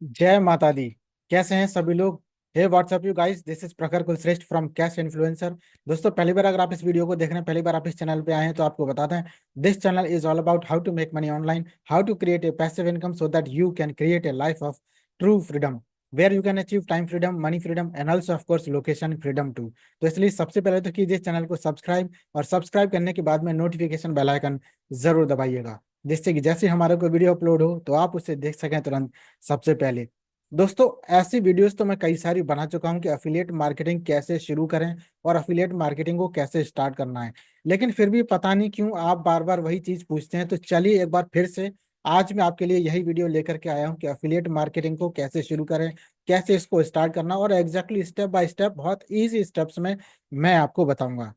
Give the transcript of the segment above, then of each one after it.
जय माता दी। कैसे हैं सभी लोग। Hey what's up you guys, this is Prakhar Kulshreshtha from cash influencer. दोस्तों, पहली बार अगर आप इस वीडियो को देख रहे हैं, पहली बार आप इस चैनल पे आए हैं, तो आपको बताते हैं this channel is all about how to make money online, how to create a passive income so that you can create a life of true freedom where you can achieve time freedom, money freedom and also of course location freedom too. तो इसलिए सबसे पहले तो कीजिए channel को subscribe, और subscribe करने के बाद में नोटिफिकेशन बेल आइकन जरूर दबाइएगा, जिससे कि जैसे हमारा कोई वीडियो अपलोड हो तो आप उसे देख सकें तुरंत सबसे पहले। दोस्तों, ऐसी वीडियोस तो मैं कई सारी बना चुका हूं कि अफिलिएट मार्केटिंग कैसे शुरू करें और अफिलिएट मार्केटिंग को कैसे स्टार्ट करना है। लेकिन फिर भी पता नहीं क्यों आप बार बार वही चीज पूछते हैं, तो चलिए एक बार फिर से आज मैं आपके लिए यही वीडियो लेकर के आया हूं कि अफिलिएट मार्केटिंग को कैसे शुरू करें, कैसे इसको स्टार्ट करना, और एग्जैक्टली स्टेप बाय स्टेप बहुत ईजी स्टेप्स में मैं आपको बताऊंगा।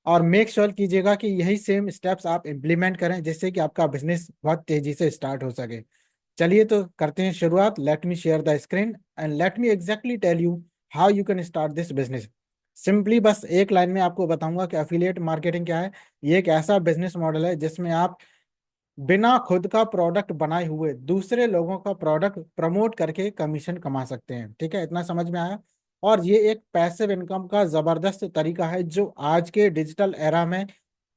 और मेक श्योर कीजिएगा कि यही सेम स्टेप्स आप इम्प्लीमेंट करें, जिससे कि आपका बिजनेस बहुत तेजी से स्टार्ट हो सके। चलिए तो करते हैं शुरुआत। Let me share the screen and let me exactly tell you how you can start this business. Simply बस एक लाइन में आपको बताऊंगा कि अफिलिएट मार्केटिंग क्या है। ये एक ऐसा बिजनेस मॉडल है जिसमें आप बिना खुद का प्रोडक्ट बनाए हुए दूसरे लोगों का प्रोडक्ट प्रमोट करके कमीशन कमा सकते हैं। ठीक है, इतना समझ में आया। और ये एक पैसिव इनकम का जबरदस्त तरीका है जो आज के डिजिटल एरा में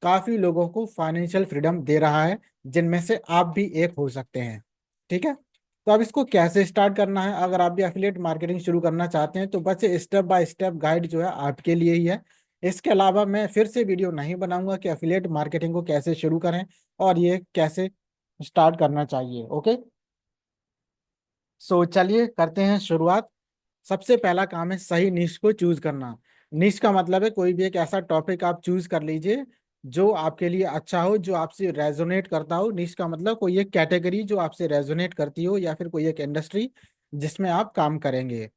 काफी लोगों को फाइनेंशियल फ्रीडम दे रहा है, जिनमें से आप भी एक हो सकते हैं। ठीक है, तो अब इसको कैसे स्टार्ट करना है। अगर आप भी एफिलिएट मार्केटिंग शुरू करना चाहते हैं तो बस स्टेप बाय स्टेप गाइड जो है आपके लिए ही है। इसके अलावा मैं फिर से वीडियो नहीं बनाऊंगा कि एफिलिएट मार्केटिंग को कैसे शुरू करें और ये कैसे स्टार्ट करना चाहिए। ओके, सो चलिए करते हैं शुरुआत। सबसे पहला काम है सही निश को चूज करना। निश का मतलब है कोई भी एक ऐसा टॉपिक आप चूज कर लीजिए जो आपके लिए अच्छा हो, जो आपसे रेजोनेट करता हो। निश का मतलब कोई एक कैटेगरी जो आपसे रेजोनेट करती हो, या फिर कोई एक इंडस्ट्री जिसमें आप काम करेंगे।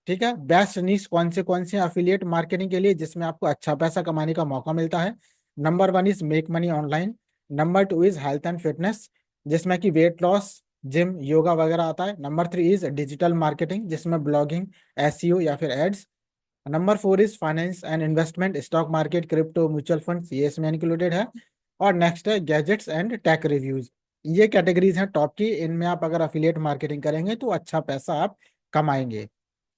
ठीक है, बेस्ट निश कौन से अफिलिएट मार्केटिंग के लिए जिसमें आपको अच्छा पैसा कमाने का मौका मिलता है। Number one is make money online. Number two is health and fitness, जिसमें कि वेट लॉस, जिम, योगा वगैरह आता है। Number three is digital marketing, जिसमें ब्लॉगिंग, एसईओ या फिर ads. Number four is finance and investment, stock market, crypto, mutual funds, ये इसमें इंक्लूडेड है। और नेक्स्ट है गैजेट्स एंड टेक रिव्यूज। ये कैटेगरीज हैं टॉप की। इनमें आप अगर अफिलिएट मार्केटिंग करेंगे तो अच्छा पैसा आप कमाएंगे।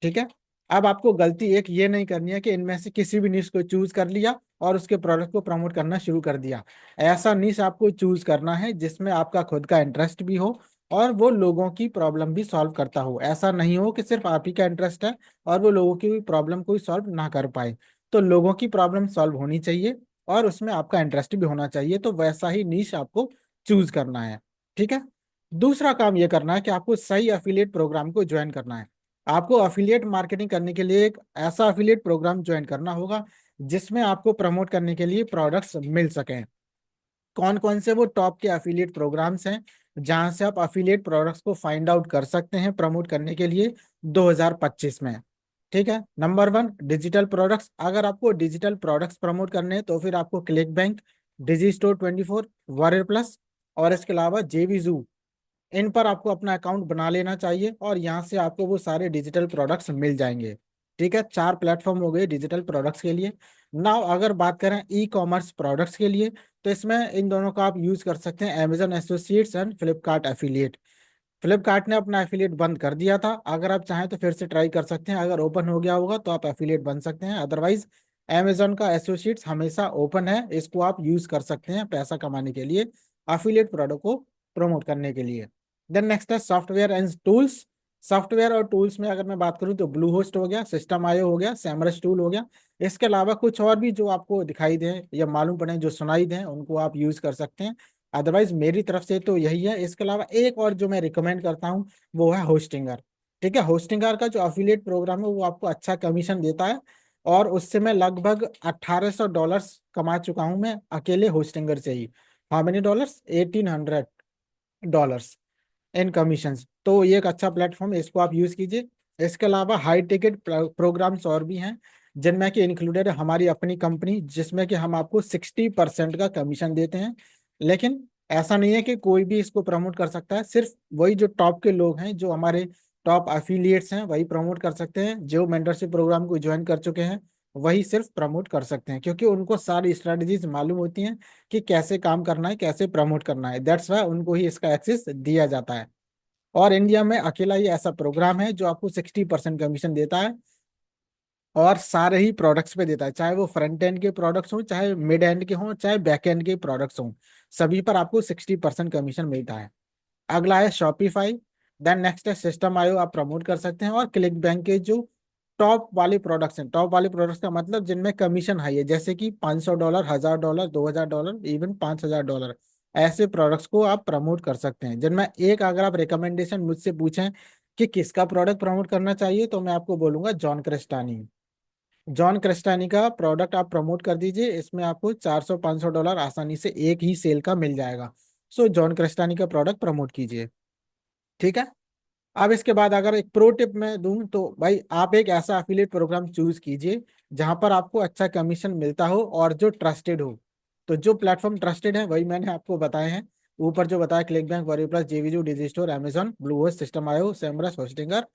ठीक है, अब आपको गलती एक ये नहीं करनी है कि इनमें से किसी भी निश को चूज कर लिया और उसके प्रोडक्ट को प्रमोट करना शुरू कर दिया। ऐसा निश आपको चूज करना है जिसमें आपका खुद का इंटरेस्ट भी हो और वो लोगों की प्रॉब्लम भी सॉल्व करता हो। ऐसा नहीं हो कि सिर्फ आप ही का इंटरेस्ट है और वो लोगों की प्रॉब्लम कोई सॉल्व ना कर पाए। तो लोगों की प्रॉब्लम सॉल्व होनी चाहिए और उसमें आपका इंटरेस्ट भी होना चाहिए, तो वैसा ही नीश आपको चूज करना है। ठीक है, दूसरा काम ये करना है कि आपको सही अफिलिएट प्रोग्राम को ज्वाइन करना है। आपको अफिलिएट मार्केटिंग करने के लिए एक ऐसा अफिलिएट प्रोग्राम ज्वाइन करना होगा जिसमें आपको प्रमोट करने के लिए प्रोडक्ट्स मिल सकें। कौन कौन से वो टॉप के अफिलिएट प्रोग्राम्स हैं जहां से आप अफिलिएट प्रोडक्ट्स को फाइंड आउट कर सकते हैं प्रमोट करने के लिए 2025 में। ठीक है, नंबर वन डिजिटल प्रोडक्ट्स। अगर आपको डिजिटल प्रोडक्ट्स प्रमोट करने हैं तो फिर आपको क्लिक बैंक, डिजी स्टोर 24, वॉरियर प्लस और इसके अलावा जेवीजू, इन पर आपको अपना अकाउंट बना लेना चाहिए और यहाँ से आपको वो सारे डिजिटल प्रोडक्ट्स मिल जाएंगे। ठीक है, चार प्लेटफॉर्म हो गए डिजिटल प्रोडक्ट्स के लिए। नाउ अगर बात करें ई कॉमर्स प्रोडक्ट्स के लिए, तो इसमें इन दोनों का आप यूज कर सकते हैं, Amazon associates and Flipkart affiliate. Flipkart ने अपना एफिलिएट बंद कर दिया था, अगर आप चाहें तो फिर से ट्राई कर सकते हैं। अगर ओपन हो गया होगा तो आप एफिलिएट बन सकते हैं, अदरवाइज अमेजन का एसोसिएट्स हमेशा ओपन है, इसको आप यूज कर सकते हैं पैसा कमाने के लिए, अफिलिएट प्रोडक्ट को प्रमोट करने के लिए। देन नेक्स्ट है सॉफ्टवेयर एंड टूल्स। सॉफ्टवेयर और टूल्स में अगर मैं बात करूं तो ब्लू होस्ट हो गया, सिस्टम आयो हो गया, सैमरस टूल हो गया। इसके अलावा कुछ और भी जो आपको दिखाई दें या मालूम पड़े, जो सुनाई दें, उनको आप यूज कर सकते हैं। अदरवाइज मेरी तरफ से तो यही है। इसके अलावा एक और जो मैं रिकमेंड करता हूँ वो है होस्टिंगर। ठीक है, होस्टिंगर का जो अफिलिएट प्रोग्राम है वो आपको अच्छा कमीशन देता है, और उससे मैं लगभग $1800 कमा चुका हूं मैं अकेले होस्टिंगर से ही। How many dollars? $1800 in commissions. तो ये एक अच्छा प्लेटफॉर्म है, इसको आप यूज कीजिए। इसके अलावा हाई टिकट प्रोग्राम्स और भी हैं, जिनमें कि इंक्लूडेड है हमारी अपनी कंपनी, जिसमें कि हम आपको 60% का कमीशन देते हैं। लेकिन ऐसा नहीं है कि कोई भी इसको प्रमोट कर सकता है, सिर्फ वही जो टॉप के लोग हैं, जो हमारे टॉप एफिलिएट्स हैं, वही प्रमोट कर सकते हैं। जो मेंटरशिप प्रोग्राम को ज्वाइन कर चुके हैं वही सिर्फ प्रमोट कर सकते हैं, क्योंकि उनको सारी स्ट्रेटजीज मालूम होती हैं कि कैसे काम करना है, कैसे प्रमोट करना है। दैट्स वाई उनको ही इसका एक्सेस दिया जाता है। और इंडिया में अकेला ही ऐसा प्रोग्राम है जो आपको 60% कमीशन देता है, और सारे ही प्रोडक्ट्स पे देता है, चाहे वो फ्रंट एंड के प्रोडक्ट्स हों, चाहे मिड एंड के हों, चाहे बैक एंड के प्रोडक्ट्स हों, सभी पर आपको 60% कमीशन मिलता है। अगला है शॉपिफाई। देन नेक्स्ट है सिस्टम आयो, आप प्रमोट कर सकते हैं। और क्लिक बैंक के जो टॉप वाले प्रोडक्ट्स हैं, टॉप वाले प्रोडक्ट्स का मतलब जिनमें कमीशन हाई है, जैसे कि $500, $1000, $2000, इवन $5000, ऐसे प्रोडक्ट्स को आप प्रमोट कर सकते हैं। जिनमें एक अगर आप रिकमेंडेशन मुझसे पूछें कि किसका प्रोडक्ट प्रमोट करना चाहिए, तो मैं आपको बोलूंगा जॉन क्रिस्टानी। जॉन क्रिस्टानी का प्रोडक्ट आप प्रमोट कर दीजिए, इसमें आपको $400-500 आसानी से एक ही सेल का मिल जाएगा। सो जॉन क्रिस्टानी का प्रोडक्ट प्रमोट कीजिए। ठीक है। अब इसके बाद अगर एक प्रो टिप मैं दूं, तो भाई आप एक ऐसा अफिलिएट प्रोग्राम चूज कीजिए जहां पर आपको अच्छा कमीशन मिलता हो और जो ट्रस्टेड हो। तो जो प्लेटफॉर्म ट्रस्टेड है वही मैंने आपको बताए हैं, ऊपर जो बताया, ClickBank, WarriorPlus, JVZoo, Digistore, Amazon, Bluehost, Systeme io, Semrush, Hostinger,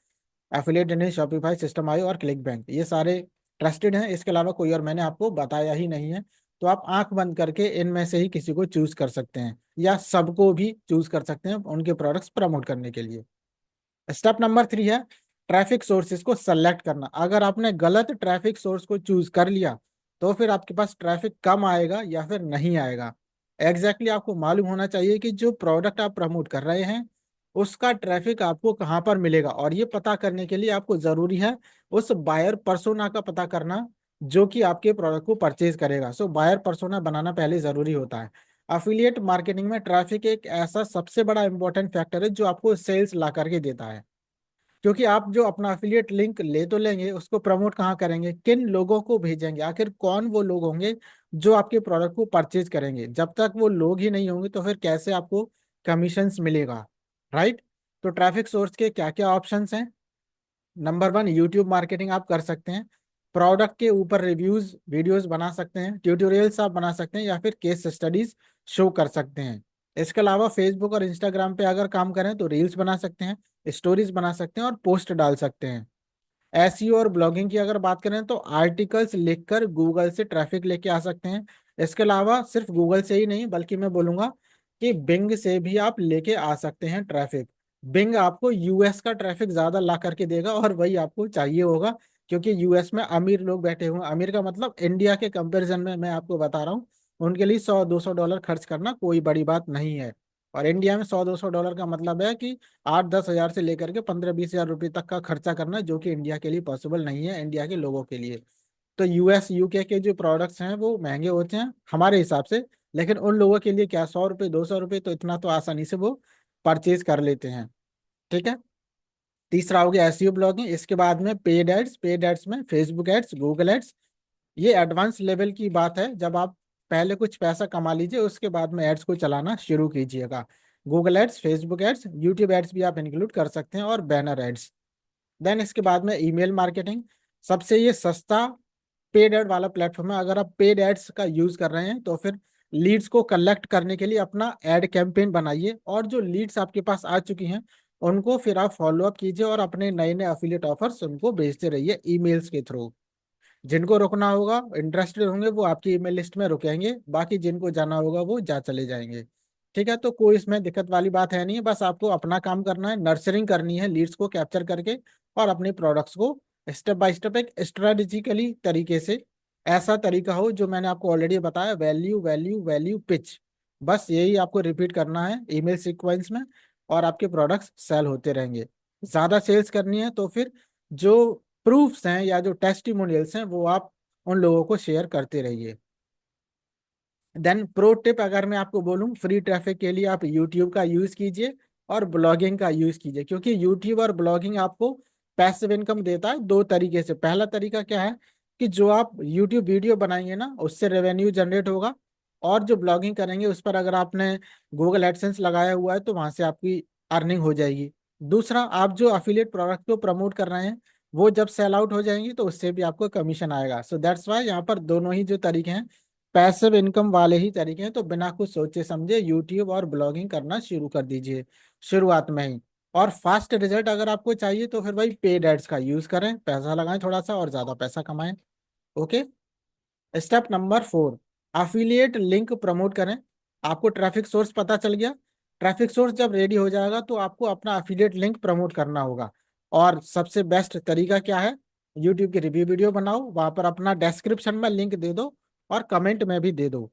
affiliate India, Shopify, Systeme io और क्लिक बैंक, ये सारे ट्रस्टेड हैं। इसके अलावा कोई और मैंने आपको बताया ही नहीं है। तो आप आंख बंद करके इनमें से ही किसी को चूज कर सकते हैं, या सबको भी चूज कर सकते हैं उनके प्रोडक्ट्स प्रमोट करने के लिए। स्टेप नंबर 3 है ट्रैफिक सोर्सेज को सेलेक्ट करना। अगर आपने गलत ट्रैफिक सोर्स को चूज कर लिया, तो फिर आपके पास ट्रैफिक कम आएगा या फिर नहीं आएगा। आपको मालूम होना चाहिए कि जो प्रोडक्ट आप प्रमोट कर रहे हैं उसका ट्रैफिक आपको कहाँ पर मिलेगा, और ये पता करने के लिए आपको जरूरी है उस बायर पर्सोना का पता करना जो कि आपके प्रोडक्ट को परचेज करेगा। सो बायर पर्सोना बनाना पहले जरूरी होता है। अफिलिएट मार्केटिंग में ट्रैफिक एक ऐसा सबसे बड़ा इंपॉर्टेंट फैक्टर है जो आपको सेल्स ला करके देता है। क्योंकि आप जो अपना अफिलिएट लिंक ले तो लेंगे, उसको प्रमोट कहाँ करेंगे, किन लोगों को भेजेंगे, आखिर कौन वो लोग होंगे जो आपके प्रोडक्ट को परचेज करेंगे। जब तक वो लोग ही नहीं होंगे तो फिर कैसे आपको कमीशंस मिलेगा, राइट। तो ट्रैफिक सोर्स के क्या क्या ऑप्शंस हैं। नंबर 1, यूट्यूब मार्केटिंग आप कर सकते हैं। प्रोडक्ट के ऊपर रिव्यूज वीडियोस बना सकते हैं, ट्यूटोरियल्स आप बना सकते हैं, या फिर केस स्टडीज शो कर सकते हैं। इसके अलावा फेसबुक और इंस्टाग्राम पे अगर काम करें तो रील्स बना सकते हैं, स्टोरीज बना सकते हैं और पोस्ट डाल सकते हैं। एसईओ और ब्लॉगिंग की अगर बात करें तो आर्टिकल्स लिखकर गूगल से ट्रैफिक लेके आ सकते हैं। इसके अलावा सिर्फ गूगल से ही नहीं, बल्कि मैं बोलूंगा कि बिंग से भी आप लेके आ सकते हैं ट्रैफिक। बिंग आपको यूएस का ट्रैफिक ज्यादा ला करके देगा, और वही आपको चाहिए होगा, क्योंकि यूएस में अमीर लोग बैठे हुए हैं। अमीर का मतलब इंडिया के कंपैरिजन में मैं आपको बता रहा हूँ, उनके लिए $100-200 खर्च करना कोई बड़ी बात नहीं है। और इंडिया में $100-200 का मतलब है कि 8-10 हजार से लेकर के 15-20 हजार रुपये तक का खर्चा करना, जो कि इंडिया के लिए पॉसिबल नहीं है, इंडिया के लोगों के लिए। तो यूएस यूके के जो प्रोडक्ट्स हैं वो महंगे होते हैं हमारे हिसाब से, लेकिन उन लोगों के लिए क्या, 100 रुपये, 200 रुपये, तो इतना तो आसानी से वो परचेज कर लेते हैं। ठीक है। तीसरा हो गया एसईओ ब्लॉगिंग। इसके बाद में पेड एड्स। पेड एड्स में फेसबुक एड्स, गूगल एड्स, ये एडवांस लेवल की बात है, जब आप पहले कुछ पैसा कमा लीजिए उसके बाद में एड्स को चलाना शुरू कीजिएगा। Google ads, Facebook ads, YouTube ads भी आप इंक्लूड कर सकते हैं, और बैनर एड्स। देन इसके बाद में ईमेल मार्केटिंग। सबसे ये सस्ता पेड एड वाला प्लेटफॉर्म है। अगर आप पेड एड्स का यूज कर रहे हैं तो फिर लीड्स को कलेक्ट करने के लिए अपना एड कैंपेन बनाइए, और जो लीड्स आपके पास आ चुकी हैं उनको फिर आप फॉलो अप कीजिए और अपने नए नए अफिलिएट ऑफर्स उनको भेजते रहिए ईमेल्स के थ्रू। जिनको रुकना होगा, इंटरेस्टेड होंगे, वो आपकी ईमेल लिस्ट में रुकेंगे, बाकी जिनको जाना होगा वो जा चले जाएंगे। ठीक है। तो कोई इसमें दिक्कत वाली बात है नहीं, बस आपको अपना काम करना है, नर्सरिंग करनी है लीड्स को कैप्चर करके, और अपने प्रोडक्ट्स को स्टेप बाय स्टेप एक स्ट्रेटेजिकली तरीके से, ऐसा तरीका हो जो मैंने आपको ऑलरेडी बताया, वैल्यू वैल्यू वैल्यू पिच, बस यही आपको रिपीट करना है ईमेल सीक्वेंस में, और आपके प्रोडक्ट्स सेल होते रहेंगे। ज्यादा सेल्स करनी है तो फिर जो प्रूफ्स हैं या जो टेस्टिमोनियल्स हैं वो आप उन लोगों को शेयर करते रहिए। देन प्रो टिप अगर मैं आपको बोलूं, फ्री ट्रैफिक के लिए आप यूट्यूब का यूज कीजिए और ब्लॉगिंग का यूज कीजिए, क्योंकि यूट्यूब और ब्लॉगिंग आपको पैसिव इनकम देता है दो तरीके से। पहला तरीका क्या है कि जो आप यूट्यूब वीडियो बनाएंगे ना, उससे रेवेन्यू जनरेट होगा, और जो ब्लॉगिंग करेंगे उस पर अगर आपने गूगल एडसेंस लगाया हुआ है तो वहां से आपकी अर्निंग हो जाएगी। दूसरा, आप जो अफिलिएट प्रोडक्ट को प्रमोट कर रहे हैं वो जब सेल आउट हो जाएंगी तो उससे भी आपको कमीशन आएगा। सो दैट्स वाई यहाँ पर दोनों ही जो तरीके हैं पैसिव इनकम वाले ही तरीके हैं। तो बिना कुछ सोचे समझे यूट्यूब और ब्लॉगिंग करना शुरू कर दीजिए शुरुआत में ही। और फास्ट रिजल्ट अगर आपको चाहिए तो फिर भाई पेड एड्स का यूज करें, पैसा लगाएं थोड़ा सा और ज्यादा पैसा कमाएं। Okay. Step number 4, affiliate link promote करें। आपको ट्रैफिक सोर्स पता चल गया, ट्रैफिक सोर्स जब रेडी हो जाएगा तो आपको अपना अफिलिएट लिंक प्रमोट करना होगा। और सबसे बेस्ट तरीका क्या है, यूट्यूब की रिव्यू वीडियो बनाओ, वहां पर अपना डिस्क्रिप्शन में लिंक दे दो और कमेंट में भी दे दो।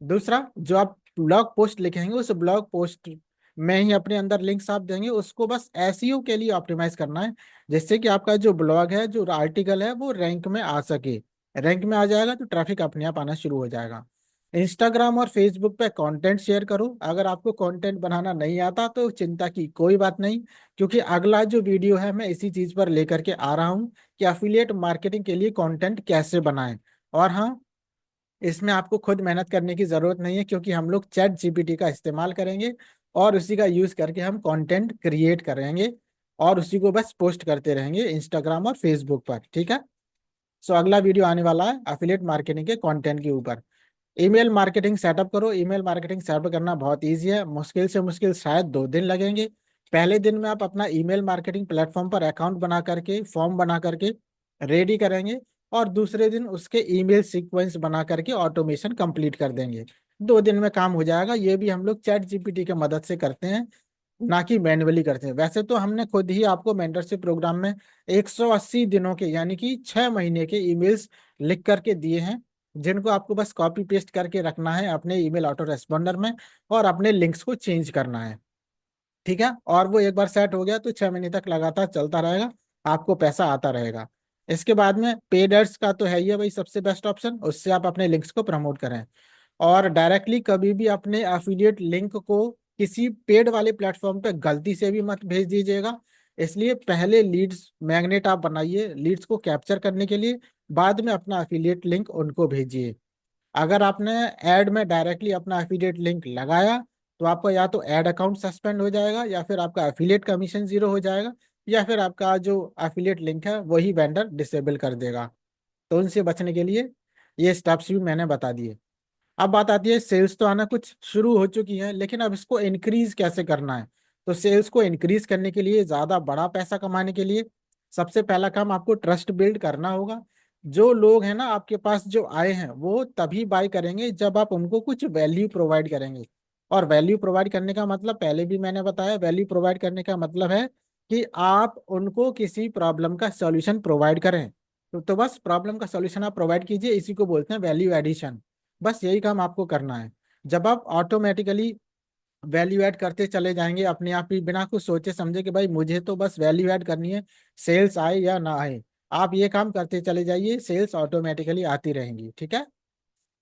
दूसरा, जो आप ब्लॉग पोस्ट लिखेंगे उस ब्लॉग पोस्ट में ही अपने अंदर लिंक्स आप देंगे, उसको बस एसईओ के लिए ऑप्टिमाइज करना है, जिससे कि आपका जो ब्लॉग है, जो आर्टिकल है, वो रैंक में आ सके। रैंक में आ जाएगा तो ट्रैफिक अपने आप आना शुरू हो जाएगा। इंस्टाग्राम और फेसबुक पे कंटेंट शेयर करो। अगर आपको कंटेंट बनाना नहीं आता तो चिंता की कोई बात नहीं, क्योंकि अगला जो वीडियो है मैं इसी चीज पर लेकर के आ रहा हूँ कि अफिलिएट मार्केटिंग के लिए कंटेंट कैसे बनाएं। और हाँ, इसमें आपको खुद मेहनत करने की जरूरत नहीं है, क्योंकि हम लोग चैट जीपीटी का इस्तेमाल करेंगे और उसी का यूज करके हम कंटेंट क्रिएट करेंगे और उसी को बस पोस्ट करते रहेंगे इंस्टाग्राम और फेसबुक पर। ठीक है। सो अगला वीडियो आने वाला है एफिलिएट मार्केटिंग के कंटेंट के ऊपर। ईमेल मार्केटिंग सेटअप करो। ईमेल मार्केटिंग सेटअप करना बहुत ईजी है, मुश्किल से मुश्किल शायद 2 दिन लगेंगे। पहले दिन में आप अपना ईमेल मार्केटिंग प्लेटफॉर्म पर अकाउंट बना करके, फॉर्म बना करके रेडी करेंगे, और दूसरे दिन उसके ईमेल सीक्वेंस बना करके ऑटोमेशन कंप्लीट कर देंगे। 2 दिन में काम हो जाएगा। ये भी हम लोग चैट जीपीटी की मदद से करते हैं, ना कि मैन्युअली करते हैं। वैसे तो हमने खुद ही आपको मेंटरशिप प्रोग्राम में 180 दिनों के यानी कि 6 महीने के ईमेल्स लिख करके दिए हैं, जिनको आपको बस कॉपी पेस्ट करके रखना है अपने ईमेल ऑटो रेस्पॉन्डर में और अपने लिंक्स को चेंज करना है। ठीक है। और वो एक बार सेट हो गया तो 6 महीने तक लगातार चलता रहेगा, आपको पैसा आता रहेगा। इसके बाद में पेड एड्स का तो है ही है भाई, सबसे बेस्ट ऑप्शन, उससे आप अपने लिंक्स को प्रमोट करें। और डायरेक्टली कभी भी अपने एफिलिएट लिंक को किसी पेड वाले प्लेटफॉर्म पे गलती से भी मत भेज दीजिएगा। इसलिए पहले लीड्स मैग्नेट आप बनाइए लीड्स को कैप्चर करने के लिए, बाद में अपना एफिलिएट लिंक उनको भेजिए। अगर आपने ऐड में डायरेक्टली अपना एफिलिएट लिंक लगाया तो आपका या तो ऐड अकाउंट सस्पेंड हो जाएगा, या फिर आपका एफिलिएट कमीशन 0 हो जाएगा, या फिर आपका जो एफिलिएट लिंक है वही वेंडर डिसेबल कर देगा। तो उनसे बचने के लिए ये स्टेप्स भी मैंने बता दिए। अब बात आती है, सेल्स तो आना कुछ शुरू हो चुकी है, लेकिन अब इसको इंक्रीज कैसे करना है। तो सेल्स को इंक्रीज करने के लिए, ज्यादा बड़ा पैसा कमाने के लिए, सबसे पहला काम आपको ट्रस्ट बिल्ड करना होगा। जो लोग हैं ना आपके पास जो आए हैं, वो तभी बाय करेंगे जब आप उनको कुछ वैल्यू प्रोवाइड करेंगे। और वैल्यू प्रोवाइड करने का मतलब पहले भी मैंने बताया, वैल्यू प्रोवाइड करने का मतलब है कि आप उनको किसी प्रॉब्लम का सॉल्यूशन प्रोवाइड करें। तो बस प्रॉब्लम का सॉल्यूशन आप प्रोवाइड कीजिए, इसी को बोलते हैं वैल्यू एडिशन। बस यही काम आपको करना है। जब आप ऑटोमेटिकली वैल्यू ऐड करते चले जाएंगे अपने आप ही, बिना कुछ सोचे समझे कि भाई मुझे तो बस वैल्यू ऐड करनी है, सेल्स आए या ना आए, आप ये काम करते चले जाइए, सेल्स ऑटोमेटिकली आती रहेंगी। ठीक है।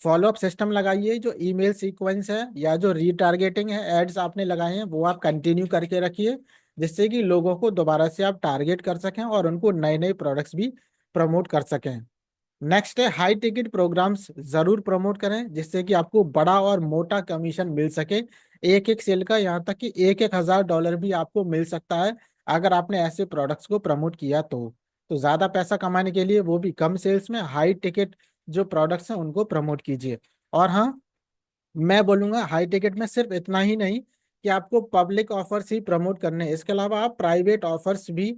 फॉलोअप सिस्टम लगाइए। जो ईमेल सीक्वेंस है या जो रीटारगेटिंग है, एड्स आपने लगाए हैं, वो आप कंटिन्यू करके रखिए, जिससे कि लोगों को दोबारा से आप टारगेट कर सकें और उनको नए नए प्रोडक्ट्स भी प्रमोट कर सकें। नेक्स्ट है हाई टिकट प्रोग्राम्स जरूर प्रमोट करें, जिससे कि आपको बड़ा और मोटा कमीशन मिल सके। एक एक सेल का, यहाँ तक कि एक एक $1000 भी आपको मिल सकता है अगर आपने ऐसे प्रोडक्ट्स को प्रमोट किया तो ज्यादा पैसा कमाने के लिए, वो भी कम सेल्स में, हाई टिकट जो प्रोडक्ट्स हैं उनको प्रमोट कीजिए। और हाँ, मैं बोलूंगा हाई टिकट में सिर्फ इतना ही नहीं कि आपको पब्लिक ऑफर्स ही प्रमोट करने हैं, इसके अलावा आप प्राइवेट ऑफर्स भी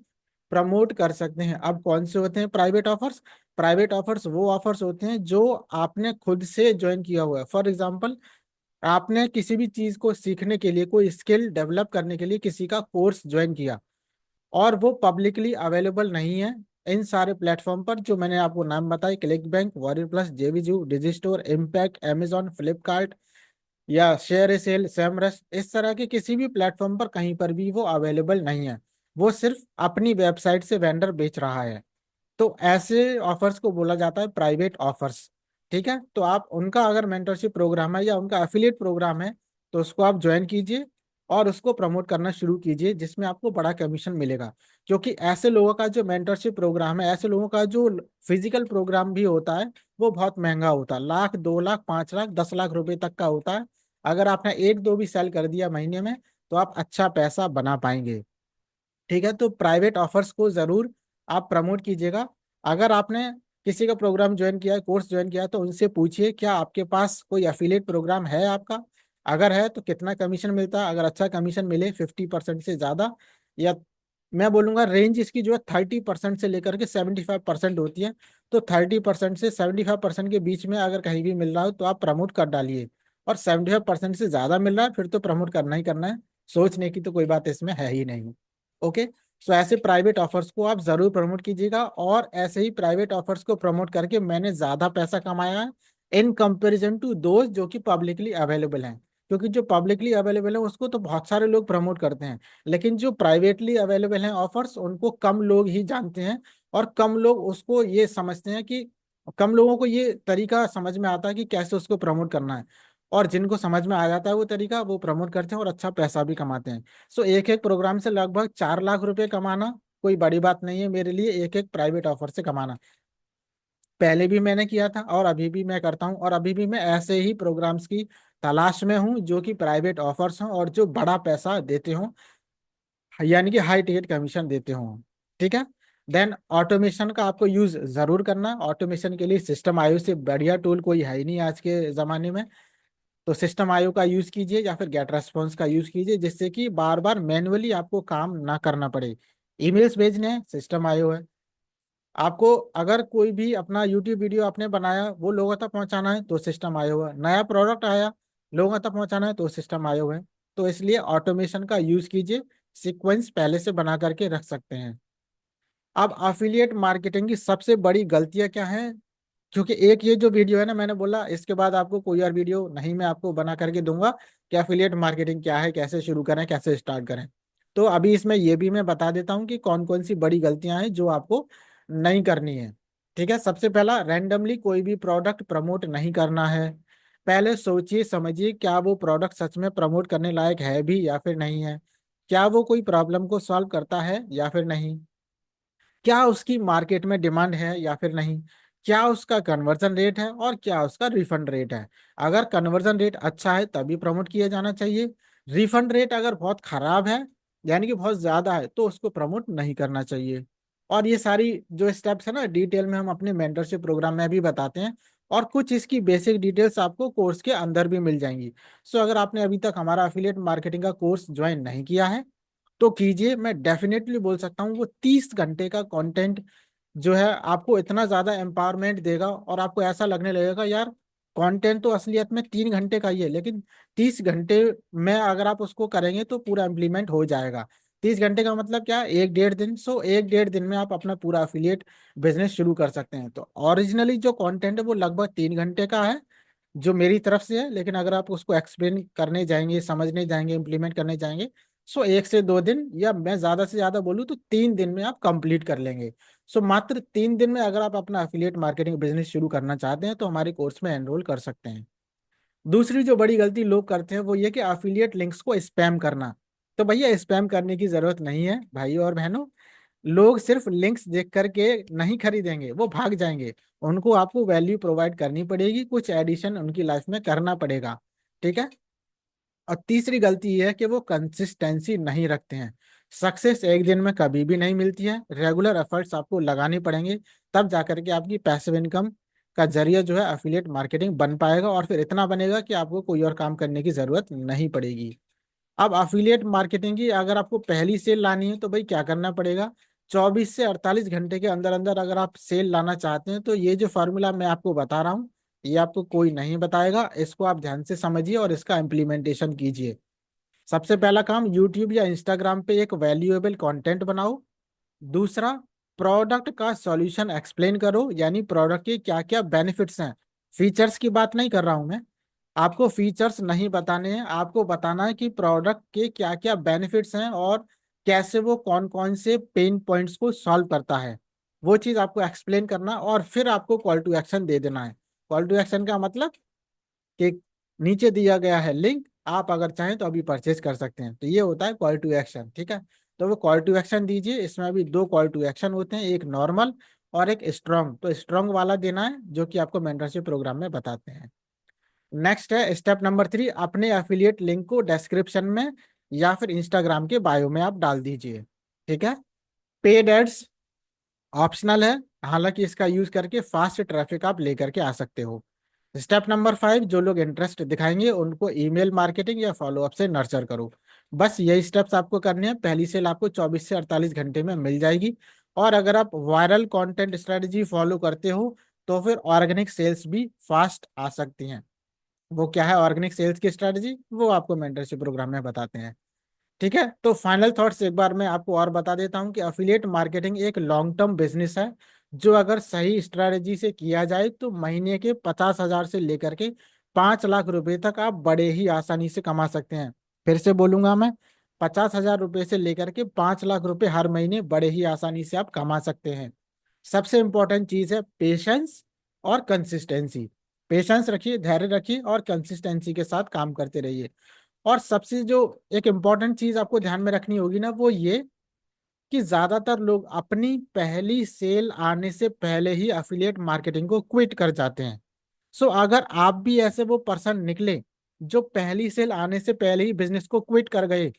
प्रमोट कर सकते हैं। अब कौन से होते हैं प्राइवेट ऑफर्स? प्राइवेट ऑफर्स वो ऑफर्स होते हैं जो आपने खुद से ज्वाइन किया हुआ है। फॉर एग्जांपल, आपने किसी भी चीज को सीखने के लिए, कोई स्किल डेवलप करने के लिए किसी का कोर्स ज्वाइन किया और वो पब्लिकली अवेलेबल नहीं है इन सारे प्लेटफॉर्म पर जो मैंने आपको नाम बताए, click bank, warrior plus, जेवीजू, डिजिस्टोर, impact, Amazon, Flipkart या शेयर सेल, सेमरस, इस तरह के किसी भी प्लेटफॉर्म पर कहीं पर भी वो अवेलेबल नहीं है, वो सिर्फ अपनी वेबसाइट से वेंडर बेच रहा है, तो ऐसे ऑफर्स को बोला जाता है प्राइवेट ऑफर्स। ठीक है। तो आप उनका अगर मेंटरशिप प्रोग्राम है या उनका एफिलिएट प्रोग्राम है तो उसको आप ज्वाइन कीजिए और उसको प्रमोट करना शुरू कीजिए, जिसमें आपको बड़ा कमीशन मिलेगा। क्योंकि ऐसे लोगों का जो मेंटरशिप प्रोग्राम है, ऐसे लोगों का जो फिजिकल प्रोग्राम भी होता है, वो बहुत महंगा होता है, 1 लाख, 2 लाख, 5 लाख, 10 लाख रुपए तक का होता है। अगर आपने एक दो भी सेल कर दिया महीने में तो आप अच्छा पैसा बना पाएंगे। ठीक है। तो प्राइवेट ऑफर्स को जरूर आप प्रमोट कीजिएगा। अगर आपने किसी का प्रोग्राम ज्वाइन किया है, कोर्स ज्वाइन किया है, तो उनसे पूछिए क्या आपके पास कोई एफिलिएट प्रोग्राम है आपका। अगर है तो कितना कमीशन मिलता है। अगर अच्छा कमीशन मिले 50% से ज्यादा, या मैं बोलूंगा रेंज इसकी जो है 30% से लेकर के 75% होती है, तो 30% से 75% के बीच में अगर कहीं भी मिल रहा हो तो आप प्रमोट कर डालिए। और 75% से ज्यादा मिल रहा है, फिर तो प्रमोट करना ही करना है, सोचने की तो कोई बात इसमें है ही नहीं। ओके। सो ऐसे प्राइवेट ऑफर्स को आप जरूर प्रमोट कीजिएगा, और ऐसे ही प्राइवेट ऑफर्स को प्रमोट करके मैंने ज्यादा पैसा कमाया है इन कंपैरिजन टू दोज जो कि पब्लिकली अवेलेबल हैं। क्योंकि जो पब्लिकली अवेलेबल है उसको तो बहुत सारे लोग प्रमोट करते हैं, लेकिन जो प्राइवेटली अवेलेबल हैं ऑफर्स, उनको कम लोग ही जानते हैं, और कम लोग उसको ये समझते हैं कि, कम लोगों को ये तरीका समझ में आता है कि कैसे उसको प्रमोट करना है। और जिनको समझ में आ जाता है वो तरीका, वो प्रमोट करते हैं और अच्छा पैसा भी कमाते हैं। सो एक एक प्रोग्राम से लगभग 4 लाख रुपए कमाना कोई बड़ी बात नहीं है मेरे लिए, एक एक प्राइवेट ऑफर से कमाना। पहले भी मैंने किया था और अभी भी मैं करता हूँ, और अभी भी मैं ऐसे ही प्रोग्राम्स की तलाश में हूँ जो कि प्राइवेट ऑफर्स हों और जो बड़ा पैसा देते हों, यानी कि हाई टिकट कमीशन देते हों। ठीक है। देन ऑटोमेशन का आपको यूज जरूर करना। ऑटोमेशन के लिए सिस्टम आयु से बढ़िया टूल कोई है ही नहीं आज के जमाने में। तो सिस्टम आईओ का यूज कीजिए या फिर गेट रेस्पॉन्स का यूज कीजिए, जिससे कि बार बार मैन्युअली आपको काम ना करना पड़े। ईमेल्स भेजने हैं, सिस्टम आईओ है। आपको अगर कोई भी अपना यूट्यूब वीडियो आपने बनाया वो लोगों तक पहुंचाना है तो सिस्टम आईओ है। नया प्रोडक्ट आया लोगों तक पहुंचाना है तो सिस्टम आईओ है। तो इसलिए ऑटोमेशन का यूज कीजिए, सीक्वेंस पहले से बना करके रख सकते हैं। अब अफिलिएट मार्केटिंग की सबसे बड़ी गलतियां क्या हैं? क्योंकि एक ये जो वीडियो है ना, मैंने बोला इसके बाद आपको कोई और वीडियो नहीं मैं आपको बना करके दूंगा कि एफिलिएट मार्केटिंग क्या है, कैसे शुरू करें, कैसे स्टार्ट करें। तो अभी इसमें ये भी मैं बता देता हूँ कि कौन कौन सी बड़ी गलतियां हैं जो आपको नहीं करनी है। ठीक है। सबसे पहला, रैंडमली कोई भी प्रोडक्ट प्रमोट नहीं करना है। पहले सोचिए समझिए क्या वो प्रोडक्ट सच में प्रमोट करने लायक है भी या फिर नहीं है। क्या वो कोई प्रॉब्लम को सॉल्व करता है या फिर नहीं। क्या उसकी मार्केट में डिमांड है या फिर नहीं। क्या उसका कन्वर्जन रेट है और क्या उसका रिफंड रेट है। अगर कन्वर्जन रेट अच्छा है तभी प्रमोट किया जाना चाहिए। रिफंड रेट अगर बहुत खराब है, यानी कि बहुत ज्यादा है, तो उसको प्रमोट नहीं करना चाहिए। और ये सारी जो स्टेप्स है ना, डिटेल में हम अपने मेंटरशिप प्रोग्राम में भी बताते हैं, और कुछ इसकी बेसिक डिटेल्स आपको कोर्स के अंदर भी मिल जाएंगी। सो अगर आपने अभी तक हमारा अफिलिएट मार्केटिंग का कोर्स ज्वाइन नहीं किया है तो कीजिए। मैं डेफिनेटली बोल सकता हूँ वो 30 घंटे का कंटेंट जो है आपको इतना ज्यादा एम्पावरमेंट देगा, और आपको ऐसा लगने लगेगा यार कंटेंट तो असलियत में 3 घंटे का ही है, लेकिन 30 घंटे में अगर आप उसको करेंगे तो पूरा इम्प्लीमेंट हो जाएगा। 30 घंटे का मतलब क्या है, 1 डेढ़ दिन। सो 1 डेढ़ दिन में आप अपना पूरा अफिलिएट बिजनेस शुरू कर सकते हैं। तो ओरिजिनली जो कंटेंट है वो लगभग 3 घंटे का है जो मेरी तरफ से है, लेकिन अगर आप उसको एक्सप्लेन करने जाएंगे, समझने जाएंगे, इम्प्लीमेंट करने जाएंगे, सो 1 से 2 दिन, या मैं ज्यादा से ज्यादा बोलूँ तो 3 दिन में आप कंप्लीट कर लेंगे। सो मात्र 3 दिन में अगर आप अपना अफिलिएट मार्केटिंग बिजनेस शुरू करना चाहते हैं तो हमारे कोर्स में एनरोल कर सकते हैं। दूसरी जो बड़ी गलती लोग करते हैं वो ये कि अफिलिएट लिंक्स को स्पैम करना। तो भैया स्पैम करने की जरूरत नहीं है भाइयों और बहनों। लोग सिर्फ लिंक्स देख करके नहीं खरीदेंगे, वो भाग जाएंगे। उनको आपको वैल्यू प्रोवाइड करनी पड़ेगी, कुछ एडिशन उनकी लाइफ में करना पड़ेगा। ठीक है। और तीसरी गलती ये है कि वो कंसिस्टेंसी नहीं रखते हैं। सक्सेस एक दिन में कभी भी नहीं मिलती है, रेगुलर एफर्ट्स आपको लगाने पड़ेंगे, तब जाकर के आपकी पैसिव इनकम का जरिया जो है अफिलिएट मार्केटिंग बन पाएगा, और फिर इतना बनेगा कि आपको कोई और काम करने की जरूरत नहीं पड़ेगी। अब अफिलिएट मार्केटिंग की अगर आपको पहली सेल लानी है तो भाई क्या करना पड़ेगा, 24 से 48 घंटे के अंदर अंदर अगर आप सेल लाना चाहते हैं तो ये जो फार्मूला मैं आपको बता रहा हूँ ये आपको कोई नहीं बताएगा, इसको आप ध्यान से समझिए और इसका इम्प्लीमेंटेशन कीजिए। सबसे पहला काम, यूट्यूब या इंस्टाग्राम पे एक वैल्यूएबल कंटेंट बनाओ। दूसरा, प्रोडक्ट का सॉल्यूशन एक्सप्लेन करो, यानी प्रोडक्ट के क्या क्या बेनिफिट्स हैं। फीचर्स की बात नहीं कर रहा हूं मैं, आपको फीचर्स नहीं बताने हैं, आपको बताना है कि प्रोडक्ट के क्या क्या बेनिफिट्स हैं और कैसे वो कौन कौन से पेन पॉइंट्स को सॉल्व करता है। वो चीज आपको एक्सप्लेन करना, और फिर आपको कॉल टू एक्शन दे देना है। कॉल टू एक्शन का मतलब कि नीचे दिया गया है लिंक, आप अगर चाहें तो अभी परचेज कर सकते हैं। तो ये होता है कॉल टू एक्शन। ठीक है। तो वो कॉल टू एक्शन दीजिए। इसमें अभी दो कॉल टू एक्शन होते हैं, एक नॉर्मल और एक स्ट्रांग। तो स्ट्रांग वाला देना है जो कि आपको मेंटरशिप प्रोग्राम में बताते हैं। नेक्स्ट है स्टेप नंबर 3, अपने एफिलिएट लिंक को डिस्क्रिप्शन में या फिर इंस्टाग्राम के बायो में आप डाल दीजिए। ठीक है। पेड एड्स ऑप्शनल है, हालांकि इसका यूज करके फास्ट ट्रैफिक आप लेकर के आ सकते हो। स्टेप नंबर 5, जो लोग इंटरेस्ट दिखाएंगे उनको ईमेल मार्केटिंग या फॉलोअप से नर्चर करो। बस यही स्टेप्स आपको करने हैं। पहली सेल आपको 24 से 48 घंटे में मिल जाएगी। और अगर आप वायरल कंटेंट स्ट्रेटजी फॉलो करते हो तो फिर ऑर्गेनिक सेल्स भी फास्ट आ सकती हैं। वो क्या है ऑर्गेनिक सेल्स की स्ट्रेटजी, वो आपको मेंटरशिप प्रोग्राम में बताते हैं। ठीक है, तो फाइनल थॉट्स एक बार मैं आपको और बता देता हूं कि अफिलिएट मार्केटिंग एक लॉन्ग टर्म बिजनेस है, जो अगर सही स्ट्रेटजी से किया जाए तो महीने के 50,000 से लेकर के 5 लाख रुपए तक आप बड़े ही आसानी से कमा सकते हैं। फिर से बोलूंगा मैं, 50,000 रुपए से लेकर के 5 लाख रुपए हर महीने बड़े ही आसानी से आप कमा सकते हैं। सबसे इंपॉर्टेंट चीज है पेशेंस और कंसिस्टेंसी। पेशेंस रखिए, धैर्य रखिए और कंसिस्टेंसी के साथ काम करते रहिए। और सबसे जो एक इम्पॉर्टेंट चीज आपको ध्यान में रखनी होगी ना, वो ये कि ज्यादातर लोग अपनी पहली सेल आने से पहले ही अफिलिएट मार्केटिंग को क्विट कर जाते हैं। सो अगर आप भी ऐसे वो पर्सन निकले जो पहली सेल आने से पहले ही बिजनेस को क्विट कर गए,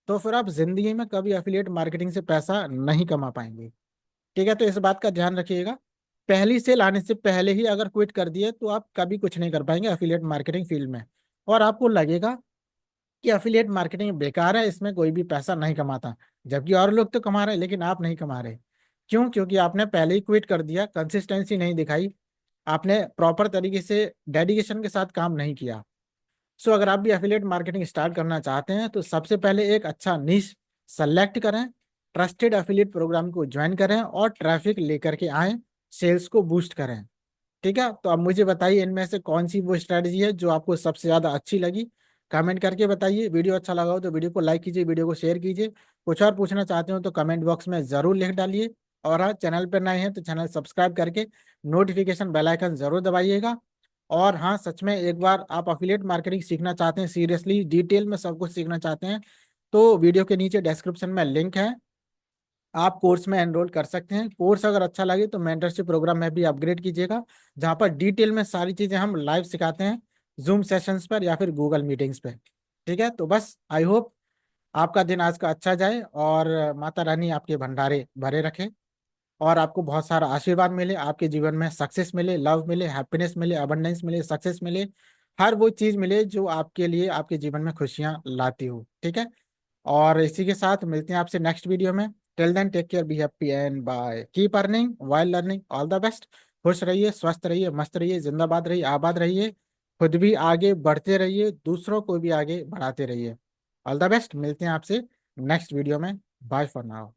तो फिर आप जिंदगी में कभी अफिलिएट मार्केटिंग से पैसा नहीं कमा पाएंगे। ठीक है, तो इस बात का ध्यान रखिएगा। पहली सेल आने से पहले ही अगर क्विट कर दिए तो आप कभी कुछ नहीं कर पाएंगे अफिलिएट मार्केटिंग फील्ड में। और आपको लगेगा कि अफिलिएट मार्केटिंग बेकार है, इसमें कोई भी पैसा नहीं कमाता, जबकि और लोग तो कमा रहे हैं लेकिन आप नहीं कमा रहे। क्यों? क्योंकि आपने पहले ही क्विट कर दिया, कंसिस्टेंसी नहीं दिखाई, आपने प्रॉपर तरीके से डेडिकेशन के साथ काम नहीं किया। सो अगर आप भी एफिलिएट मार्केटिंग स्टार्ट करना चाहते हैं तो सबसे पहले एक अच्छा निश सेलेक्ट करें, ट्रस्टेड एफिलिएट प्रोग्राम को ज्वाइन करें और ट्रैफिक लेकर के आए, सेल्स को बूस्ट करें। ठीक है, तो अब मुझे बताइए इनमें से कौन सी वो स्ट्रेटजी है जो आपको सबसे ज्यादा अच्छी लगी। कमेंट करके बताइए। वीडियो अच्छा लगा हो तो वीडियो को लाइक कीजिए, वीडियो को शेयर कीजिए। कुछ और पूछना चाहते हो तो कमेंट बॉक्स में जरूर लिख डालिए। और हाँ, चैनल पर नए हैं तो चैनल सब्सक्राइब करके नोटिफिकेशन बेल आइकन जरूर दबाइएगा। और हाँ, सच में एक बार आप अफिलिएट मार्केटिंग सीखना चाहते हैं, सीरियसली डिटेल में सब कुछ सीखना चाहते हैं, तो वीडियो के नीचे डिस्क्रिप्शन में लिंक है, आप कोर्स में एनरोल कर सकते हैं। कोर्स अगर अच्छा लगे तो मेंटरशिप प्रोग्राम में भी अपग्रेड कीजिएगा, जहाँ पर डिटेल में सारी चीजें हम लाइव सिखाते हैं, जूम सेशंस पर या फिर गूगल मीटिंग्स पे। ठीक है, तो बस आई होप आपका दिन आज का अच्छा जाए और माता रानी आपके भंडारे भरे रखे और आपको बहुत सारा आशीर्वाद मिले, आपके जीवन में सक्सेस मिले, लव मिले, हैप्पीनेस मिले, अबंडेंस मिले, सक्सेस मिले, हर वो चीज मिले जो आपके लिए आपके जीवन में खुशियां लाती हो। ठीक है, और इसी के साथ मिलते हैं आपसे नेक्स्ट वीडियो में। Till then take care, be happy and bye, keep earning while learning, all the best. खुश रहिए, स्वस्थ रहिए, मस्त रहिए, जिंदाबाद रहिए, आबाद रहिए, खुद भी आगे बढ़ते रहिए, दूसरों को भी आगे बढ़ाते रहिए। ऑल द बेस्ट, मिलते हैं आपसे नेक्स्ट वीडियो में। Bye for now.